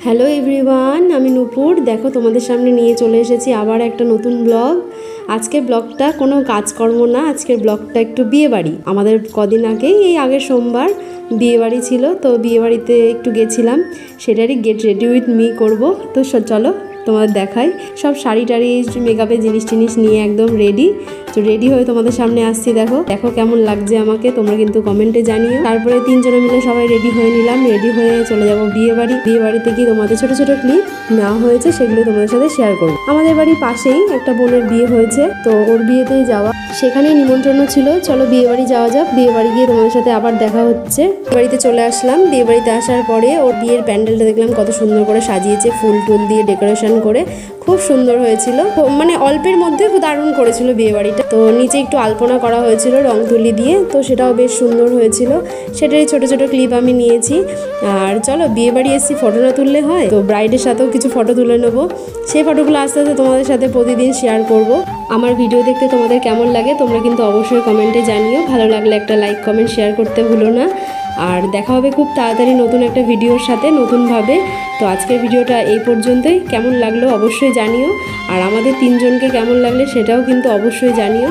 Hello everyone, আমি নূপুর। দেখো তোমাদের সামনে নিয়ে চলে এসেছি আবার একটা নতুন ব্লগ। আজকের ব্লগটা কোনো কাজকর্ম না, আজকের ব্লগটা একটু বিয়েবাড়ি। আমাদের কদিন আগেই এই আগের সোমবার বিয়েবাড়ি ছিল, তো বিয়েবাড়িতে একটু গেছিলাম, সেটারই গেট রেডি উইথ মি করবো। তো চলো তোমাদের দেখাই। সব শাড়ি টাড়ি মেকআপের জিনিস টিনিস নিয়ে একদম রেডি। তো রেডি হয়ে তোমাদের সামনে আসছি। দেখো কেমন লাগছে আমাকে, তোমরা কিন্তু কমেন্টে জানিও। তারপরে তিনজনে মিলে সবাই রেডি হয়ে নিলাম। রেডি হয়ে চলে যাবো বিয়েবাড়িতে গিয়ে তোমাদের ছোট ছোট ক্লিপ নেওয়া হয়েছে, সেগুলো তোমাদের সাথে শেয়ার করবো। আমাদের বাড়ির পাশেই একটা বোনের বিয়ে হয়েছে, তো ওর বিয়েতেই যাওয়া, সেখানেই নিমন্ত্রণ ছিল। চলো বিয়েবাড়ি যাওয়া যাক। বিয়েবাড়ি গিয়ে তোমাদের সাথে আবার দেখা হচ্ছে। বিয়েবাড়িতে চলে আসলাম। বিয়েবাড়িতে আসার পরে ওর বিয়ের প্যান্ডেলটা দেখলাম কত সুন্দর করে সাজিয়েছে, ফুল টুল দিয়ে ডেকোরেশন করে, খুব সুন্দর হয়েছিল। মানে অল্পের মধ্যে দারুণ করেছিল বিয়েবাড়িটা। তো নিচে একটু আলপনা করা হয়েছিল রং তুলি দিয়ে, তো সেটাও বেশ সুন্দর হয়েছিল। সেটারই ছোট ছোট ক্লিপ আমি নিয়েছি। আর চলো বিয়েবাড়ি এসেছি, ফটো না তুললে হয়, তো ব্রাইডের সাথেও কিছু ফটো তুলে নেবো। সেই ফটোগুলো আস্তে আস্তে তোমাদের সাথে প্রতিদিন শেয়ার করব। আমার ভিডিও দেখতে তোমাদের কেমন লাগে তোমরা কিন্তু অবশ্যই কমেন্টে জানিও। ভালো লাগলে একটা লাইক কমেন্ট শেয়ার করতে ভুলো না। আর দেখা হবে খুব তাড়াতাড়ি নতুন একটা ভিডিওর সাথে, নতুনভাবে। তো আজকের ভিডিওটা এই পর্যন্তই। কেমন লাগলো অবশ্যই জানিও, আর আমাদের তিনজনকে কেমন লাগলে সেটাও কিন্তু অবশ্যই জানিও।